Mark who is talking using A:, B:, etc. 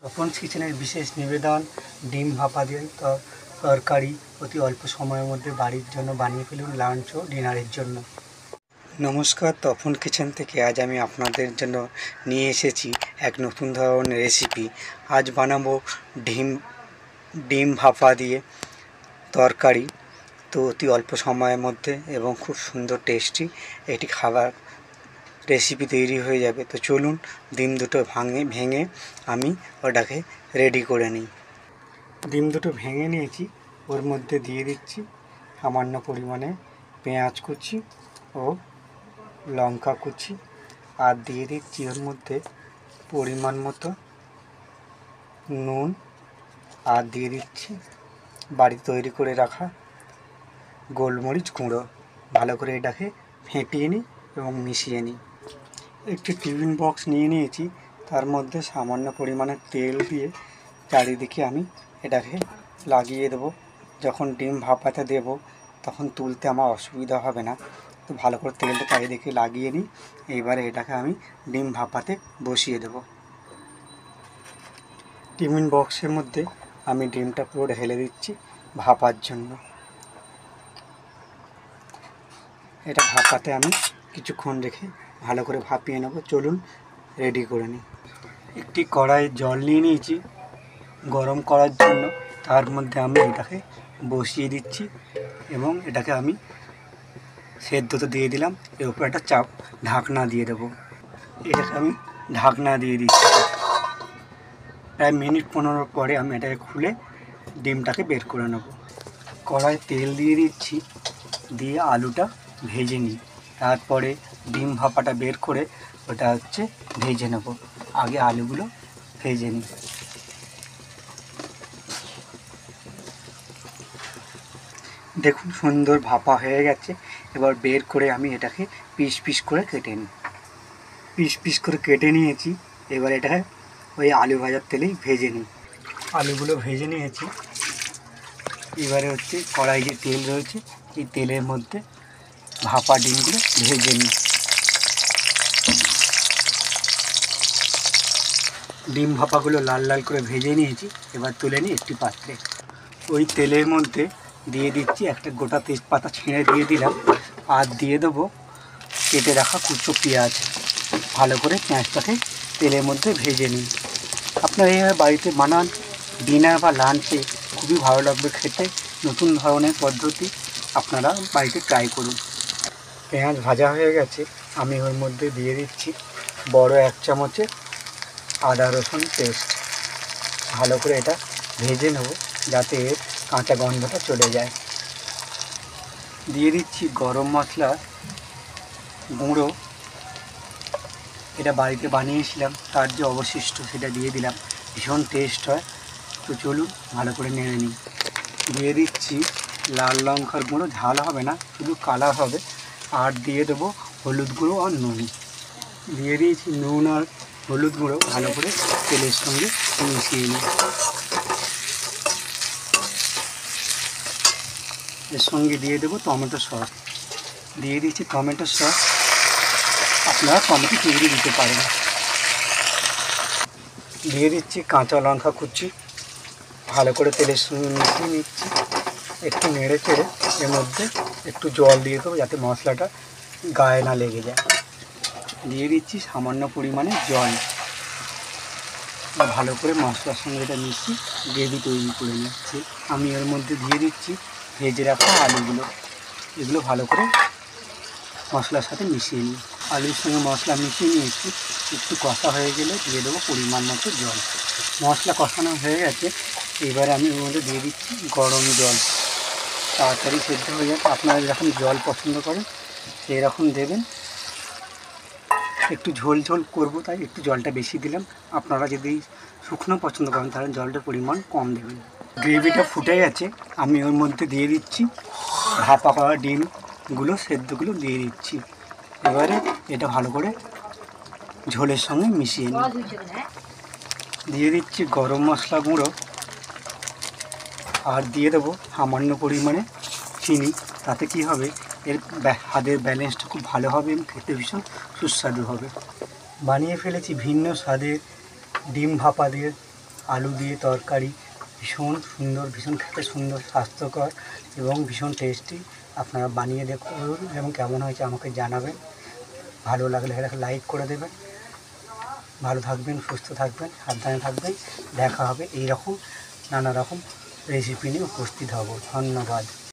A: তপনস কিচেনের বিশেষ নিবেদন ডিম ভাপা দিয়ে তরকারি অতি অল্প সময়ের মধ্যে বাড়ির জন্য বানিয়ে ফেলুন লাঞ্চ ও ডিনারের জন্য। নমস্কার, তপন কিচেন থেকে আজ আমি আপনাদের জন্য নিয়ে এসেছি এক নতুন ধরনের রেসিপি। আজ বানাবো ডিম ভাপা দিয়ে তরকারি, তো অতি অল্প সময়ের মধ্যে এবং খুব সুন্দর টেস্টি এটি খাবার রেসিপি তৈরি হয়ে যাবে। তো চলুন ডিম দুটো ভেঙে আমি ওটাকে রেডি করে নিই। ডিম দুটো ভেঙে নিয়েছি, ওর মধ্যে দিয়ে দিচ্ছি সামান্য পরিমাণে পেঁয়াজ কুচি ও লঙ্কা কুচি, আর দিয়ে দিচ্ছি ওর মধ্যে পরিমাণ মতো নুন, আর দিয়ে দিচ্ছি বাড়ি তৈরি করে রাখা গোলমরিচ গুঁড়ো। ভালো করে এটাকে ফেটিয়ে নিই এবং মিশিয়ে নিই। একটি টিফিন বক্স নিয়ে নিয়েছি, তার মধ্যে সামান্য পরিমাণে তেল দিয়ে চারিদিকে আমি এটাকে লাগিয়ে দেবো। যখন ডিম ভাপাতে দেব তখন তুলতে আমার অসুবিধা হবে না, তো ভালো করে তেলটা চারিদিকে লাগিয়ে নিই। এইবারে এটাকে আমি ডিম ভাপাতে বসিয়ে দেব। টিফিন বক্সের মধ্যে আমি ডিমটা পুরো ঢেলে দিচ্ছি ভাপার জন্য। এটা ভাপাতে আমি কিছুক্ষণ রেখে ভালো করে ভাপিয়ে নেব। চলুন রেডি করে নিই। একটি কড়াইয়ে জল নিয়ে নিয়েছি গরম করার জন্য, তার মধ্যে আমি এটাকে বসিয়ে দিচ্ছি এবং এটাকে আমি সেদ্ধতে দিয়ে দিলাম। এর উপর একটা ঢাকনা দিয়ে দেবো। এটাকে আমি ঢাকনা দিয়ে দিচ্ছি। প্রায় মিনিট 15 পরে আমি এটাকে খুলে ডিমটাকে বের করে নেব। কড়াই তেল দিয়ে দিচ্ছি, দিয়ে আলুটা ভেজে নিই। তারপরে ডিম ভাপাটা বের করে ওটা ভেজে নেব। আগে আলুগুলো ভেজে নিই। দেখুন সুন্দর ভাপা হয়ে গেছে। এবার বের করে আমি এটাকে পিস পিস করে কেটে নিই। পিস করে কেটে নিয়েছি। এবার এটাকে ওই আলু ভাজার তেলেই ভেজে নিই। আলুগুলো ভেজে নিয়েছি। এবারে কড়াই যে তেল রয়েছে এই তেলের মধ্যে ভাপা ডিমগুলো ভেজে নিই। ডিম ভাপাগুলো লাল লাল করে ভেজে নিয়েছি। এবার তুলে নিই একটি পাত্রে। ওই তেলের মধ্যে দিয়ে দিচ্ছি একটা গোটা তেজপাতা ছিঁড়ে দিয়ে দিলাম, আর দিয়ে দেবো কেটে রাখা কুচো পেঁয়াজ। ভালো করে পেঁয়াজটাকে তেলের মধ্যে ভেজে নিই। আপনারা এইভাবে বাড়িতে বানান, ডিনার বা লাঞ্চে খুবই ভালো লাগবে খেতে। নতুন ধরনের পদ্ধতি আপনারা বাড়িতে ট্রাই করুন। পেঁয়াজ ভাজা হয়ে গেছে, আমি ওর মধ্যে দিয়ে দিচ্ছি বড় 1 চামচের আদা রসুন পেস্ট। ভালো করে এটা ভেজে নেব যাতে এর কাঁচা গন্ধটা চলে যায়। দিয়ে দিচ্ছি গরম মশলা গুঁড়ো, এটা বাড়িতে বানিয়েছিলাম, তার যে অবশিষ্ট সেটা দিয়ে দিলাম। ভীষণ টেস্ট হয়। তো চলুন ভালো করে নেড়ে নিই। দিয়ে দিচ্ছি লাল লঙ্কার গুঁড়ো, ঝাল হবে না, শুধু কালার হবে। আর দিয়ে দেবো হলুদ গুঁড়ো আর নুন। দিয়ে দিয়েছি নুন আর হলুদ গুঁড়ো, ভালো করে তেলের সঙ্গে মিশিয়ে নিই। এর সঙ্গে দিয়ে দেবো টমেটো সস। দিয়ে দিচ্ছি টমেটো সস, আপনারা টমেটো চিংড়ি দিতে পারেন। দিয়ে দিচ্ছি কাঁচা লঙ্কা কুচি, ভালো করে তেলের সঙ্গে মিশিয়ে নিচ্ছি। একটু নেড়ে চেড়ে এর মধ্যে একটু জল দিয়ে দেবো যাতে মশলাটা গায়ে না লেগে যায়। দিয়ে দিচ্ছি সামান্য পরিমাণে জল। ভালো করে মশলার সঙ্গে এটা মিশিয়ে গ্রেভি তৈরি করে নিচ্ছি। আমি এর মধ্যে দিয়ে দিচ্ছি ভেজে রাখা আলুগুলো। এগুলো ভালো করে মশলার সাথে মিশিয়ে নিই। আলুর সঙ্গে মশলা মিশিয়ে নিয়েছি। একটু কষা হয়ে গেলে দিয়ে দেবো পরিমাণ মতো জল। মশলা কষানো হয়ে গেছে, এবারে আমি এর মধ্যে দিয়ে দিচ্ছি গরম জল। তাড়াতাড়ি সেদ্ধ হয়ে যাবে। আপনারা যখন জল পছন্দ করেন সেই রকম দেবেন। একটু ঝোল ঝোল করবো তাই একটু জলটা বেশি দিলাম। আপনারা যদি শুকনো পছন্দ করেন তাহলে জলটার পরিমাণ কম দেবেন। গ্রেভিটা ফুটে গেছে, আমি ওর মধ্যে দিয়ে দিচ্ছি ভাপা করা ডিমগুলো, সেদ্ধগুলো দিয়ে দিচ্ছি। এবারে এটা ভালো করে ঝোলের সঙ্গে মিশিয়ে নিই। দিয়ে দিচ্ছি গরম মশলা গুঁড়ো, আর দিয়ে দেবো সামান্য পরিমাণে চিনি। তাতে কি হবে, এর স্বাদের ব্যালেন্সটা খুব ভালো হবে এবং খেতে ভীষণ সুস্বাদু হবে। বানিয়ে ফেলেছি ভিন্ন স্বাদের ডিম ভাপা দিয়ে আলু দিয়ে তরকারি ভীষণ সুন্দর, ভীষণ খেতে সুন্দর, স্বাস্থ্যকর এবং ভীষণ টেস্টি। আপনারা বানিয়ে দেখুন এবং কেমন হয়েছে আমাকে জানাবেন। ভালো লাগলে একটা লাইক করে দেবেন। ভালো থাকবেন, সুস্থ থাকবেন, সাবধানে থাকবেন। দেখা হবে এই রকম নানা রকম রেসিপি নিয়ে উপস্থিত হব। ধন্যবাদ।